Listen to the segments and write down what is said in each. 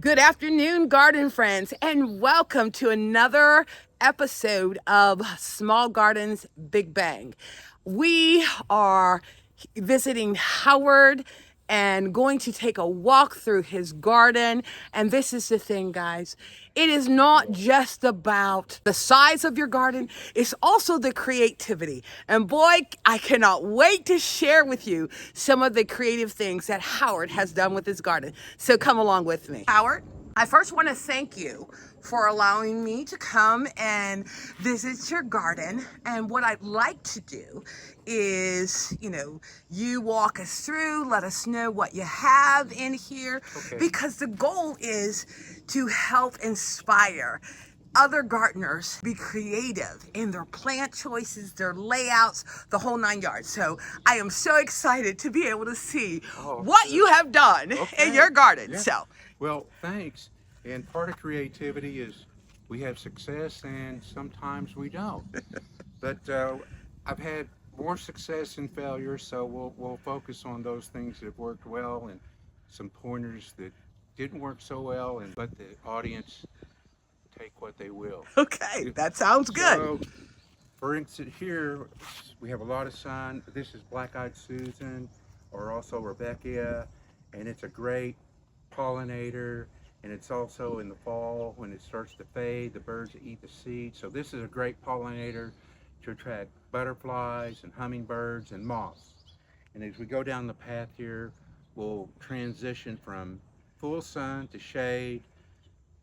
Good afternoon, garden friends, and welcome to another episode of Small Gardens Big Bang. We are visiting Howard and going to take a walk through his garden. And this is the thing, guys. It is not just about the size of your garden, it's also the creativity. And boy, I cannot wait to share with you some of the creative things that Howard has done with his garden. So come along with me. Howard, I first want to thank you for allowing me to come and visit your garden. And what I'd like to do is, you walk us through, let us know what you have in here, because the goal is to help inspire other gardeners be creative in their plant choices, their layouts, the whole 9 yards. So I am so excited to be able to see what you have done in your garden. Yeah. So, well, thanks. And part of creativity is we have success and sometimes we don't. But I've had more success than failure, so we'll focus on those things that have worked well and some pointers that didn't work so well, and let the audience take what they will. okay, that sounds good. So, for instance, here we have a lot of sun. This is black-eyed Susan, or also Rebecca, and it's a great pollinator. And it's also in the fall when it starts to fade, the birds eat the seeds. So this is a great pollinator to attract butterflies and hummingbirds and moths. And as we go down the path here, we'll transition from full sun to shade,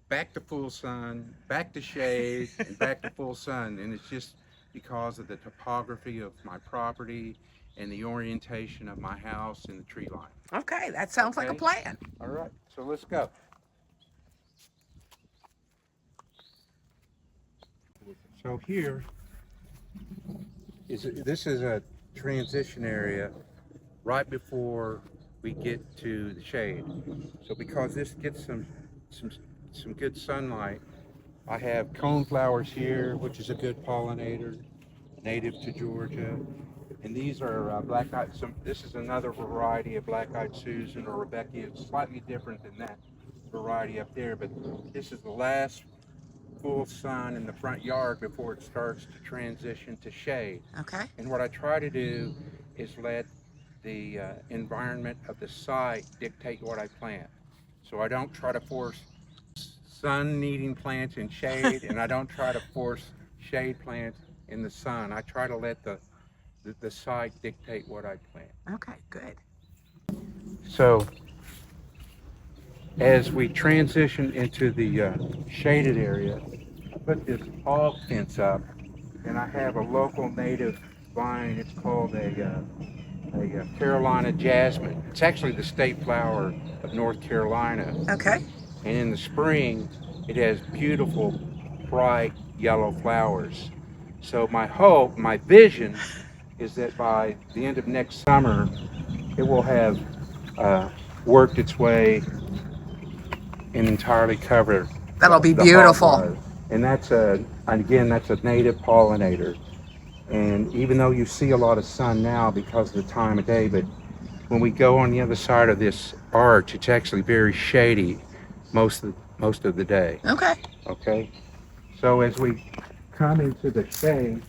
back to full sun, back to shade, and back to full sun. And it's just because of the topography of my property and the orientation of my house and the tree line. Okay, that sounds like a plan. All right, so let's go. So here this is a transition area right before we get to the shade. So because this gets some good sunlight, I have coneflowers here, which is a good pollinator, native to Georgia. And these are black-eyed. This is another variety of black-eyed Susan or Rebecca. It's slightly different than that variety up there, but this is the last full sun in the front yard before it starts to transition to shade. Okay. And what I try to do is let the environment of the site dictate what I plant. So I don't try to force sun-needing plants in shade, and I don't try to force shade plants in the sun. I try to let the site dictate what I plant. Okay, good. So as we transition into the shaded area, I put this hog fence up, and I have a local native vine. It's called a Carolina jasmine. It's actually the state flower of North Carolina. Okay. And in the spring, it has beautiful, bright yellow flowers. So my vision is that by the end of next summer, it will have worked its way and entirely cover. That'll be beautiful. And that's again, that's a native pollinator. And even though you see a lot of sun now because of the time of day, but when we go on the other side of this arch, it's actually very shady most of the day. Okay. Okay. So as we come into the shade,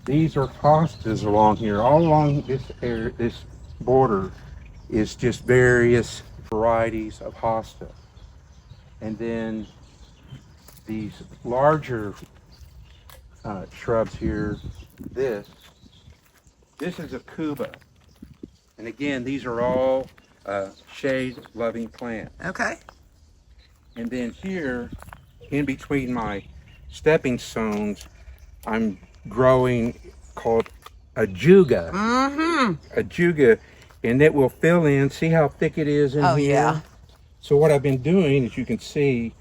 these are hostas along here. All along this area, this border is just various varieties of hosta. And then these larger shrubs here, this is a cuba. And again, these are all shade-loving plants. Okay. And then here, in between my stepping stones, I'm growing called a juga. Mm-hmm. A juga, and it will fill in. See how thick it is in here? Yeah. So what I've been doing, as you can see,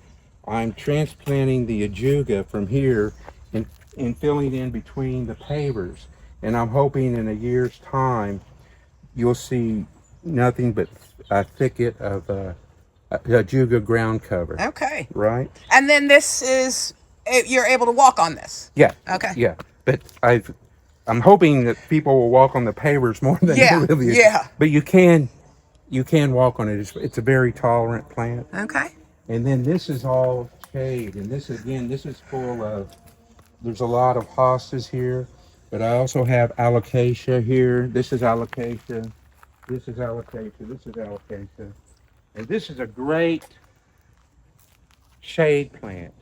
I'm transplanting the ajuga from here and filling in between the pavers. And I'm hoping in a year's time, you'll see nothing but a thicket of ajuga ground cover. Okay. Right? And then this is, you're able to walk on this? Yeah. Okay. Yeah. But I'm hoping that people will walk on the pavers more than Yeah. really. Yeah. But you can you can walk on it. It's a very tolerant plant. Okay. And then this is all shade. And this, again, this is full of, there's a lot of hostas here. But I also have alocasia here. This is alocasia. This is alocasia. This is alocasia. And this is a great shade plant.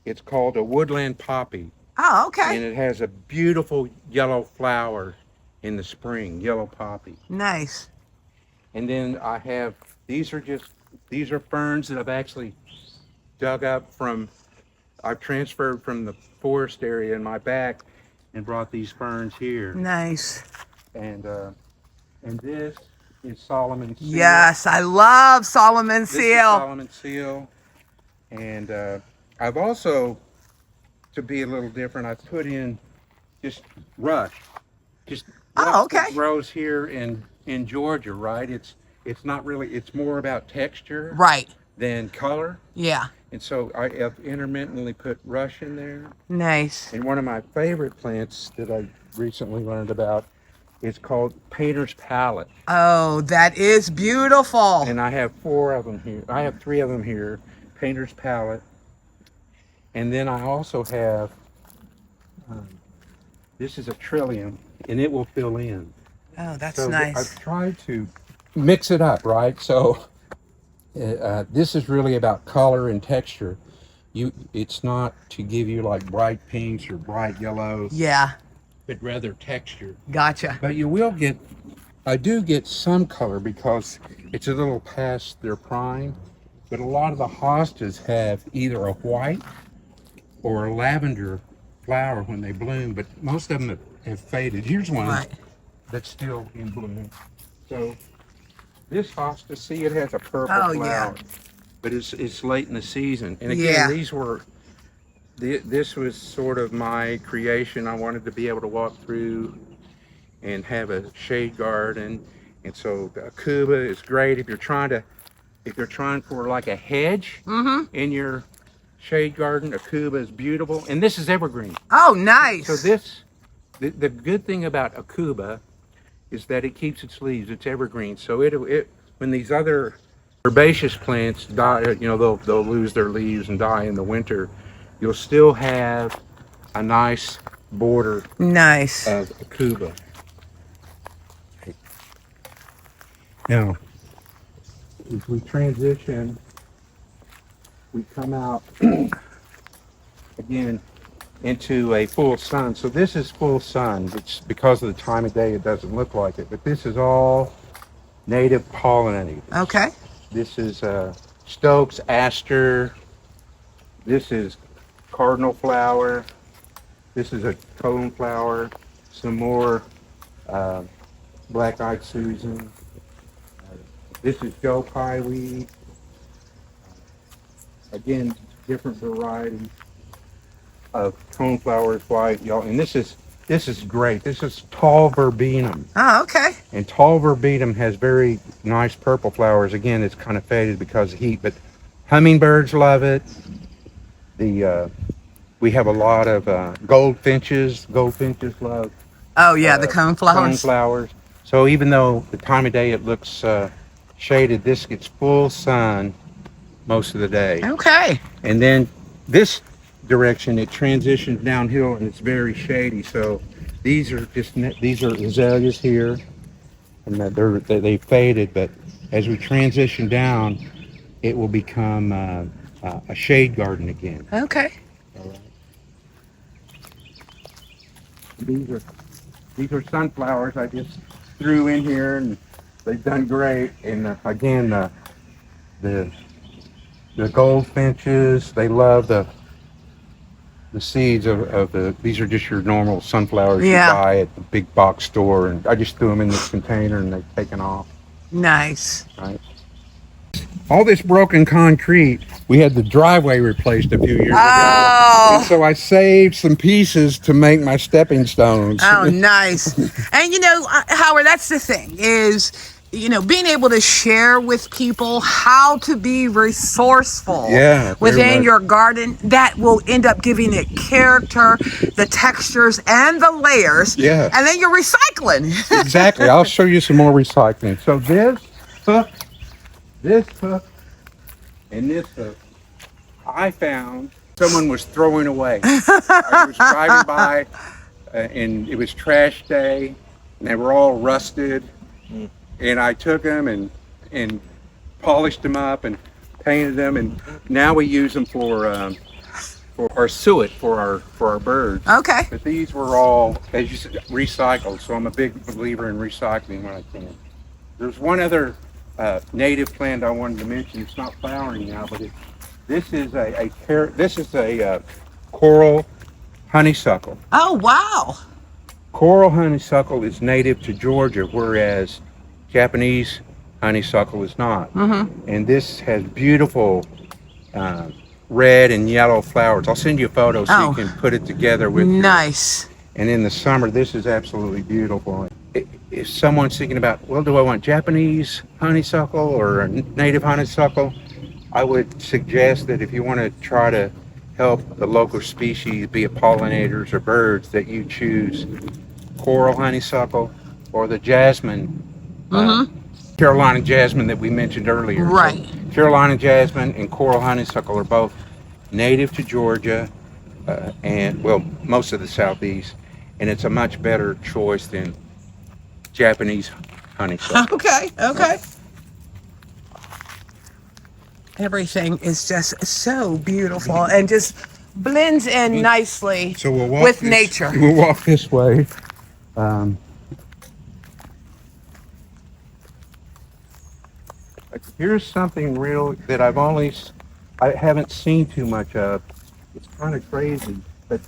It's called a woodland poppy. Oh, okay. And it has a beautiful yellow flower in the spring, yellow poppy. Nice. And then I have, these are ferns that I've actually dug up from, I've transferred from the forest area in my back and brought these ferns here. Nice. And this is Solomon seal. Yes, I love Solomon This is seal. Solomon seal. And I've also, to be a little different, I put in just rush. Just rush okay. that grows here in Georgia, right? It's not really, it's more about texture Right. than color. Yeah. And so I have intermittently put rush in there. Nice. And one of my favorite plants that I recently learned about is called painter's palette. Oh, that is beautiful. And I have 4 of them here. I have 3 of them here, painter's palette. And then I also have, this is a trillium, and it will fill in. Oh, that's So nice. I've tried to mix it up, right? So this is really about color and texture. It's not to give you like bright pinks or bright yellows, Yeah. but rather texture. Gotcha. But you will get, I do get some color because it's a little past their prime. But a lot of the hostas have either a white or a lavender flower when they bloom, but most of them have faded. Here's one Right. that's still in bloom. So this hosta, see, it has a purple Oh, flower, yeah. but it's late in the season. And again, Yeah. these were, this was sort of my creation. I wanted to be able to walk through and have a shade garden. And so the Cuba is great if you're trying for like a hedge in your shade garden. A Cuba is beautiful, and this is evergreen. Oh, nice. So the good thing about a Cuba is that it keeps its leaves. It's evergreen. So it when these other herbaceous plants die, you know, they'll lose their leaves and die in the winter. You'll still have a nice border Nice. of a Cuba. Now, as we transition, we come out again into a full sun. So this is full sun. It's because of the time of day, it doesn't look like it, but this is all native pollinators. Okay. This is Stokes aster. This is cardinal flower. This is a coneflower. Some more black-eyed Susan. This is Joe Pie weed. Again, different varieties of coneflowers, white, yellow, and this is great. This is tall verbenum, Oh, okay. and tall verbenum has very nice purple flowers. Again, it's kind of faded because of heat, but hummingbirds love it. We have a lot of goldfinches. Goldfinches love. Oh, yeah, the coneflowers. Coneflowers. So even though the time of day it looks shaded, this gets full sun most of the day. Okay. And then this direction, it transitions downhill and it's very shady. So these are azaleas here, and they faded. But as we transition down, it will become a shade garden again. Okay. All right. These are sunflowers I just threw in here, and they've done great. And again, the goldfinches, they love the seeds of these are just your normal sunflowers you buy at the big box store, and I just threw them in this container and they've taken off. Nice. Right. All this broken concrete, we had the driveway replaced a few years ago. And so I saved some pieces to make my stepping stones. Oh, nice. And you know, Howard, that's the thing is, you know, being able to share with people how to be resourceful within your garden, that will end up giving it character, the textures, and the layers. Yeah. And then you're recycling. Exactly. I'll show you some more recycling. So this hook, this hook, and this hook, I found someone was throwing away. I was driving by and it was trash day and they were all rusted. And I took them and polished them up and painted them, and now we use them for our suet for our birds. Okay. But these were all, as you said, recycled. So I'm a big believer in recycling when I can. There's one other native plant I wanted to mention. It's not flowering now, but this is a coral honeysuckle. Oh, wow. Coral honeysuckle is native to Georgia, whereas Japanese honeysuckle is not. And this has beautiful red and yellow flowers. I'll send you a photo so you can put it together with nice. And in the summer, this is absolutely beautiful. If someone's thinking about, well, do I want Japanese honeysuckle or native honeysuckle? I would suggest that if you want to try to help the local species, be it pollinators or birds, that you choose coral honeysuckle or the jasmine, Carolina jasmine that we mentioned earlier. Right. So Carolina jasmine and coral honeysuckle are both native to Georgia and, well, most of the southeast, and it's a much better choice than Japanese honeysuckle. Okay. Everything is just so beautiful and just blends in nicely So we'll with nature. We'll walk this way. Here's something real that I haven't seen too much of. It's kind of crazy, but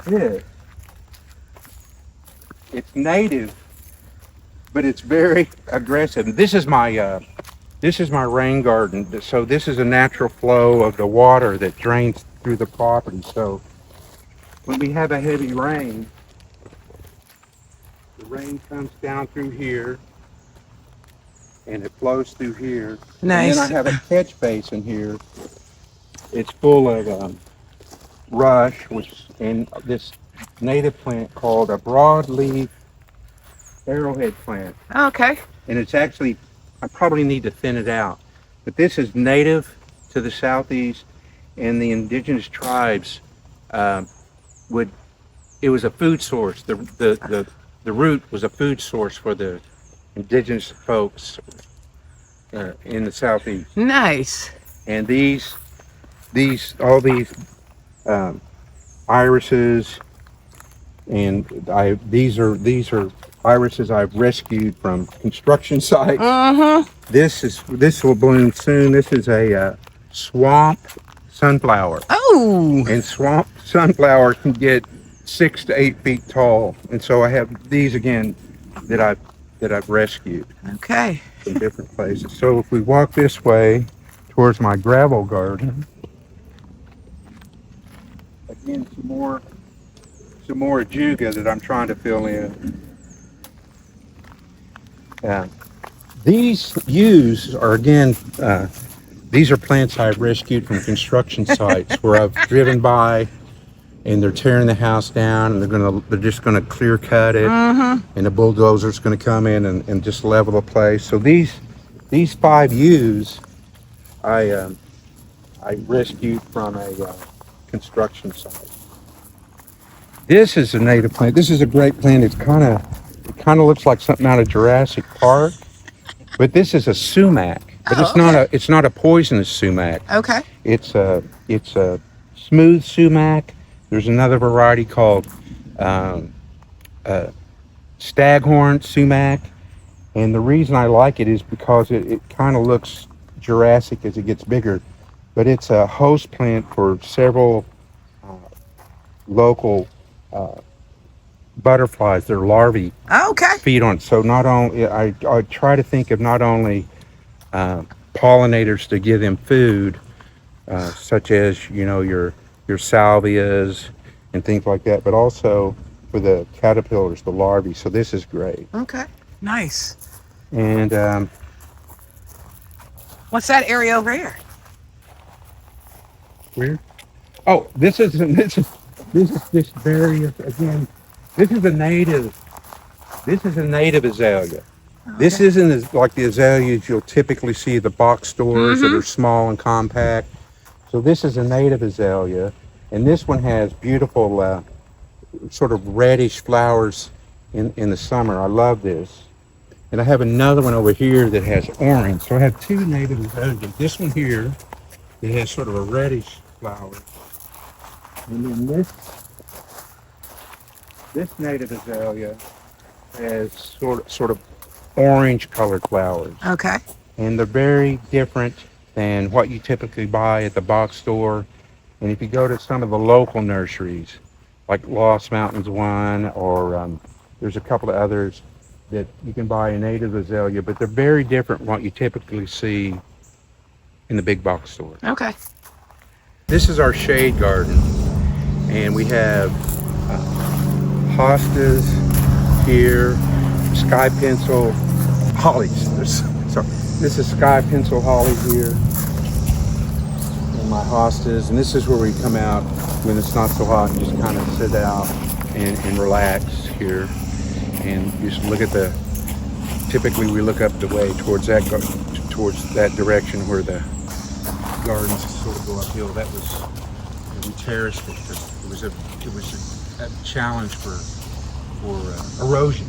it's native, but it's very aggressive. This is my rain garden. So this is a natural flow of the water that drains through the property. So when we have a heavy rain, the rain comes down through here and it flows through here. Nice. And then I have a catch basin here. It's full of rush, and this native plant called a broadleaf arrowhead plant. Okay. And it's actually, I probably need to thin it out, but this is native to the southeast, and the indigenous tribes it was a food source. The root was a food source for the indigenous folks in the southeast. Nice. And all these irises, and these are irises I've rescued from construction sites. This will bloom soon. This is a swamp sunflower. Oh. And swamp sunflower can get 6 to 8 feet tall. And so I have these again that I've rescued Okay. from different places. So if we walk this way towards my gravel garden, again some more ajuga that I'm trying to fill in. These yews are again, these are plants I've rescued from construction sites where I've driven by and they're tearing the house down, and they're just gonna clear cut it, and the bulldozer's gonna come in and just level the place. So these 5 yews I rescued from a construction site. This is a native plant. This is a great plant. It kind of looks like something out of Jurassic Park, but this is a sumac. But it's not a poisonous sumac. Okay. It's a smooth sumac. There's another variety called staghorn sumac, and the reason I like it is because it kind of looks Jurassic as it gets bigger, but it's a host plant for several local butterflies. Their larvae feed on it. So not only I try to think of not only pollinators to give them food, such as your salvias and things like that, but also for the caterpillars, the larvae. So this is great. Okay. Nice. And What's that area over here? where? Oh, this is this berry again. This is a native azalea. This isn't like the azaleas you'll typically see at the box stores that are small and compact. So this is a native azalea, and this one has beautiful sort of reddish flowers in the summer. I love this. And I have another one over here that has orange. So I have two native azaleas. This one here, it has sort of a reddish flower. And then this native azalea has sort of orange colored flowers. Okay. And they're very different than what you typically buy at the box store. And if you go to some of the local nurseries, like Lost Mountains one, or there's a couple of others that you can buy a native azalea, but they're very different from what you typically see in the big box store. Okay. This is our shade garden, and we have hostas here, sky pencil hollies. Sorry, this is sky pencil holly here, and my hostas, and this is where we come out when it's not so hot and just kind of sit out and relax here. And just look at typically we look up the way towards that direction where the gardens sort of go uphill. That was, we terraced it because it was a challenge for erosion.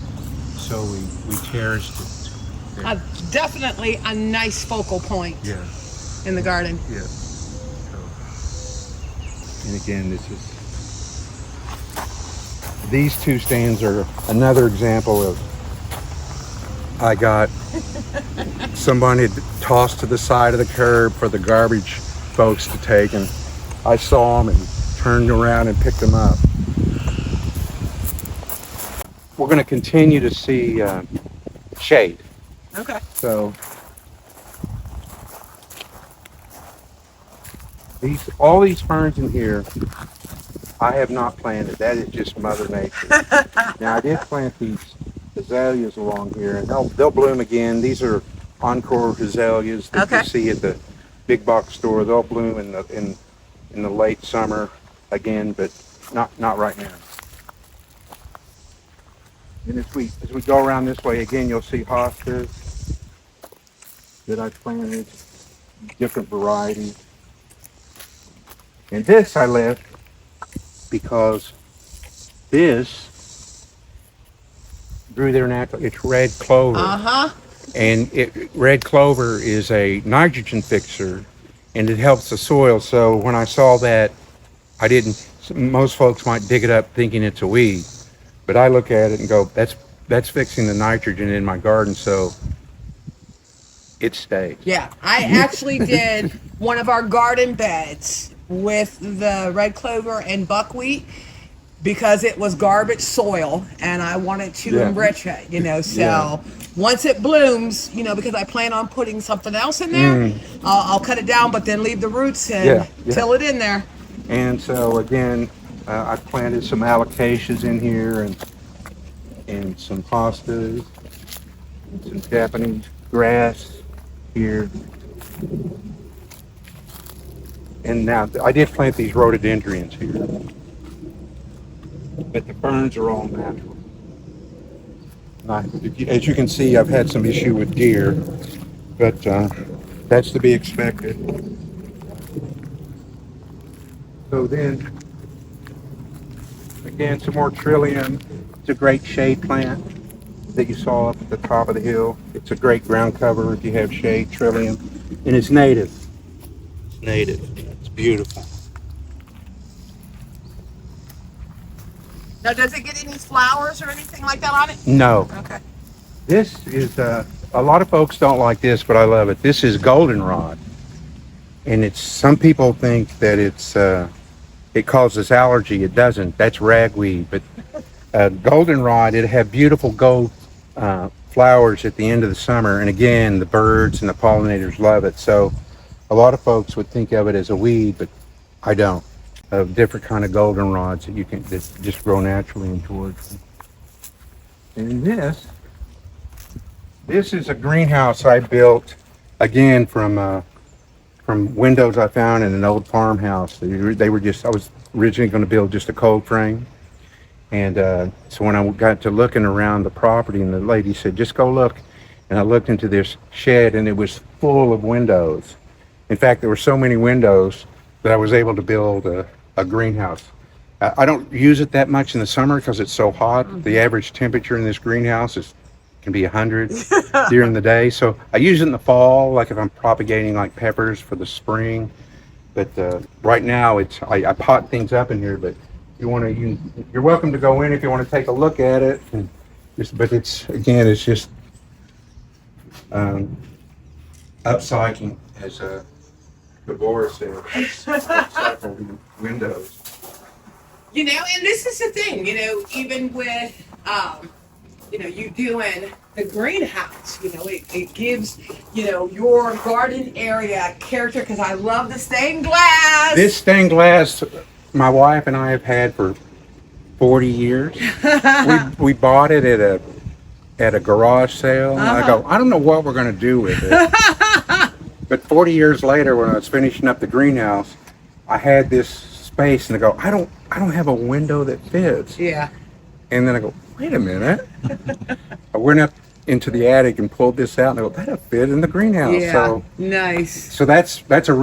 So we terraced it there. Definitely a nice focal point Yeah. in the garden. Yeah. So, and again, these two stands are another example of I got somebody tossed to the side of the curb for the garbage folks to take, and I saw them and turned around and picked them up. We're going to continue to see shade. Okay. So all these ferns in here, I have not planted. That is just Mother Nature. Now I did plant these azaleas along here, and they'll bloom again. These are encore azaleas that you see at the big box store. They'll bloom in the late summer again, but not right now. And as we go around this way again, you'll see hostas that I planted, different varieties. And this I left because this grew there naturally. It's red clover. And red clover is a nitrogen fixer, and it helps the soil. So when I saw that, most folks might dig it up thinking it's a weed, but I look at it and go, that's fixing the nitrogen in my garden, so it stays. Yeah, I actually did one of our garden beds with the red clover and buckwheat because it was garbage soil and I wanted to enrich it, so once it blooms, because I plan on putting something else in there, I'll cut it down, but then leave the roots and till it in there. And so again, I planted some alocasias in here and some hostas and some Japanese grass here. And now I did plant these rhododendrons here, but the ferns are all natural. As you can see, I've had some issue with deer, but that's to be expected. So then, again, some more trillium. It's a great shade plant that you saw up at the top of the hill. It's a great ground cover if you have shade, trillium, and it's native. It's native. It's beautiful. Now, does it get any flowers or anything like that on it? No. Okay. This is, a lot of folks don't like this, but I love it. This is goldenrod. And some people think that it causes allergy. It doesn't. That's ragweed. But goldenrod, it'll have beautiful gold flowers at the end of the summer. And again, the birds and the pollinators love it. So a lot of folks would think of it as a weed, but I don't. Of different kind of goldenrods that just grow naturally in Georgia. And this is a greenhouse I built again from windows I found in an old farmhouse. I was originally going to build just a cold frame. And so when I got to looking around the property, and the lady said, just go look. and I looked into this shed, and it was full of windows. In fact, there were so many windows that I was able to build a greenhouse. I don't use it that much in the summer because it's so hot. The average temperature in this greenhouse can be 100 during the day. So I use it in the fall, like if I'm propagating like peppers for the spring. But right now, I pot things up in here. But you're welcome to go in if you want to take a look at it. But it's just upcycling, as Deborah said, upcycling windows. You know, and this is the thing, you know, even with, you know, you doing the greenhouse, you know, it gives, you know, your garden area character, because I love the stained glass. This stained glass, my wife and I have had for 40 years. we bought it at a garage sale. I go, I don't know what we're going to do with it. But 40 years later, when I was finishing up the greenhouse, I had this space, and I go, I don't have a window that fits. Yeah. And then I go, wait a minute. I went up into the attic and pulled this out, and I go, that'll fit in the greenhouse. Yeah. So nice. So that's an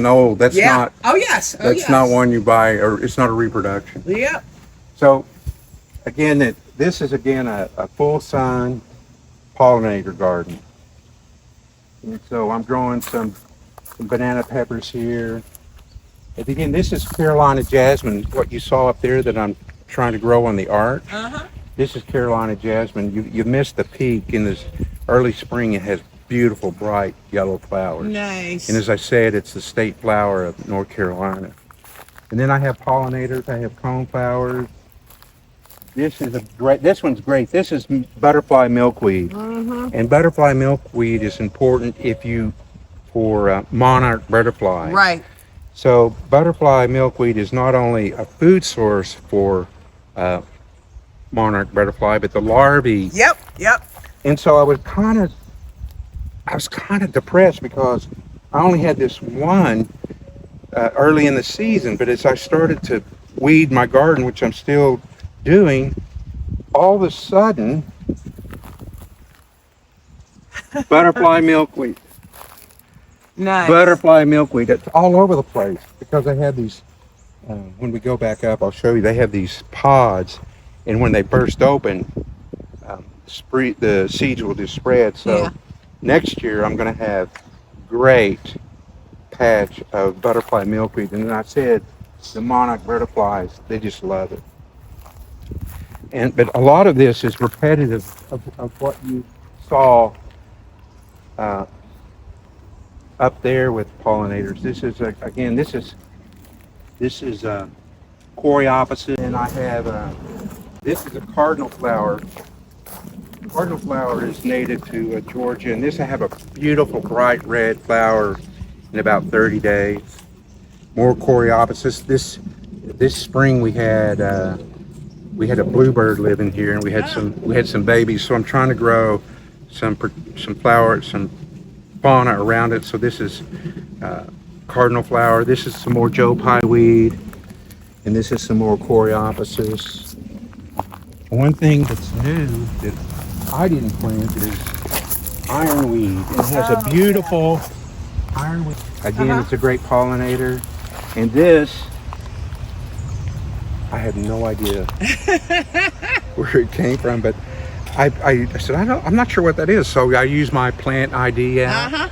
old. That's yeah. not. Oh yes. Oh that's yes. not one you buy, or it's not a reproduction. Yep. So again, this is a full sun pollinator garden. And so I'm growing some banana peppers here. And again, this is Carolina jasmine. What you saw up there that I'm trying to grow on the arch. This is Carolina jasmine. You missed the peak in this early spring. It has beautiful, bright yellow flowers. Nice. And as I said, it's the state flower of North Carolina. And then I have pollinators. I have coneflowers. This one's great. This is butterfly milkweed. And butterfly milkweed is important for monarch butterflies. Right. So butterfly milkweed is not only a food source for monarch butterfly, but the larvae. Yep. And so I was kind of depressed because I only had this one early in the season. But as I started to weed my garden, which I'm still doing, all of a sudden, butterfly milkweed. Nice. Butterfly milkweed. It's all over the place because I had these. When we go back up, I'll show you. They have these pods, and when they burst open, the seeds will just spread. So next year, I'm going to have great patch of butterfly milkweed. And then I said, the monarch butterflies, they just love it. But a lot of this is repetitive of what you saw up there with pollinators. This is coreopsis, and I have this is a cardinal flower. Cardinal flower is native to Georgia, and I have a beautiful bright red flower in about 30 days. More coreopsis. This spring we had a bluebird living here, and we had some babies. So I'm trying to grow some flowers, some fauna around it. So this is cardinal flower. This is some more Joe Pye weed, and this is some more coreopsis. One thing that's new that I didn't plant is ironweed. It has a beautiful ironweed. Again, it's a great pollinator. And this, I have no idea where it came from, but I said, I'm not sure what that is. So I used my plant ID app,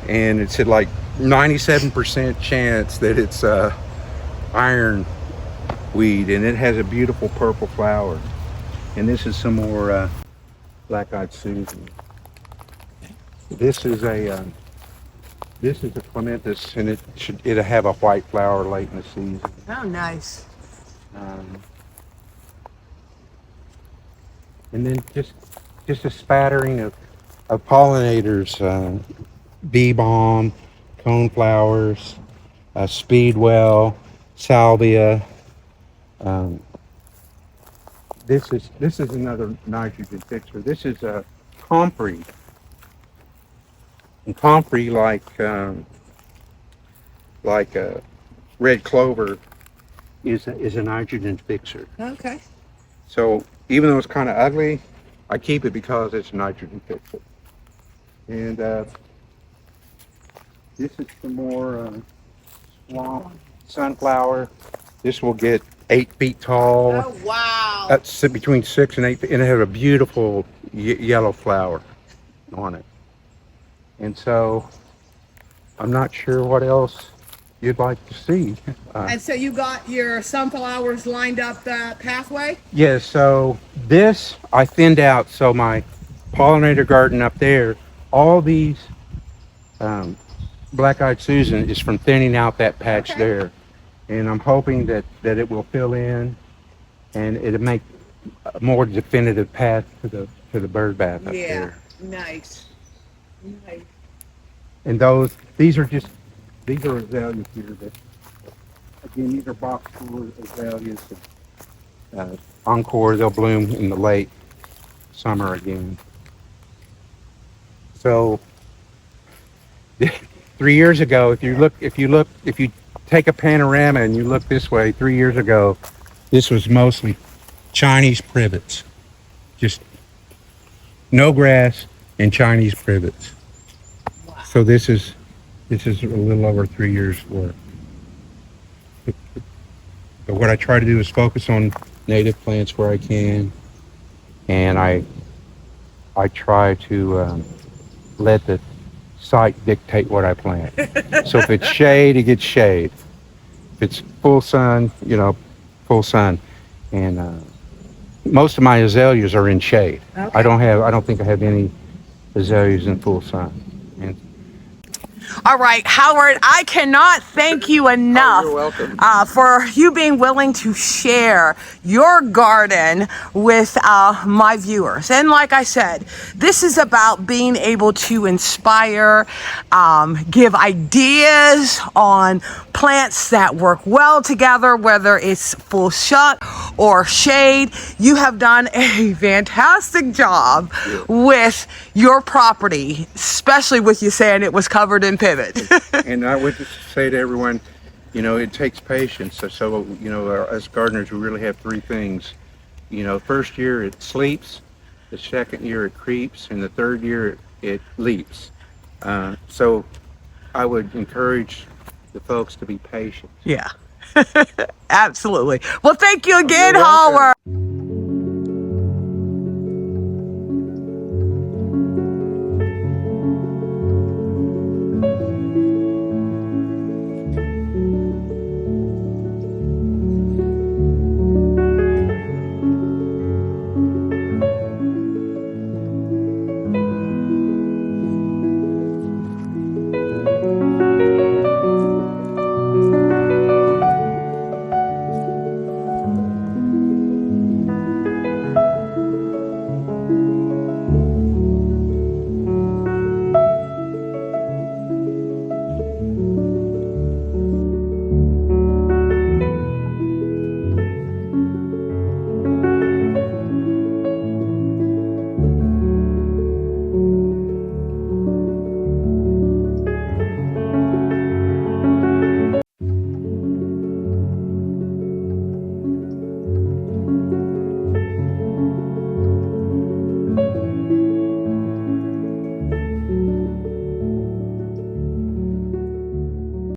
and it said like 97% chance that it's iron weed, and it has a beautiful purple flower. And this is some more black-eyed Susan. This is a clematis, and it'll have a white flower late in the season. Oh, nice. And then just a spattering of pollinators, bee balm, coneflowers, speedwell, salvia. This is another nitrogen fixer. This is a comfrey. And comfrey, like red clover, is a nitrogen fixer. Okay. So even though it's kind of ugly, I keep it because it's nitrogen fixer. And this is some more swamp sunflower. This will get 8 feet tall. Oh, wow. That's between 6 and 8 feet, and it has a beautiful yellow flower on it. And so I'm not sure what else you'd like to see. And so you got your sunflowers lined up that pathway? Yeah, so this I thinned out, so my pollinator garden up there, all these black-eyed Susan is from thinning out that patch there. And I'm hoping that it will fill in and it'll make a more definitive path to the bird bath up there. Nice. Nice. And these are azaleas here that, again, these are box tour azaleas. Encore, they'll bloom in the late summer again. So 3 years ago, if you take a panorama and you look this way, 3 years ago, this was mostly Chinese privets. Just no grass and Chinese privets. Wow. So this is a little over 3 years work. But what I try to do is focus on native plants where I can, and I try to let the site dictate what I plant. So if it's shade, it gets shade. If it's full sun, full sun. And most of my azaleas are in shade. Okay. I don't think I have any azaleas in full sun. And all right, Howard, I cannot thank you enough you're welcome. For you being willing to share your garden with my viewers. And like I said, this is about being able to inspire, give ideas on plants that work well together, whether it's full shut or shade. You have done a fantastic job with your property, especially with you saying it was covered in pivot. And I would just say to everyone, it takes patience. So as gardeners, we really have 3 things. First year it sleeps, the second year it creeps, and the third year it leaps. So I would encourage the folks to be patient. Yeah, absolutely. Well, thank you again, Howard.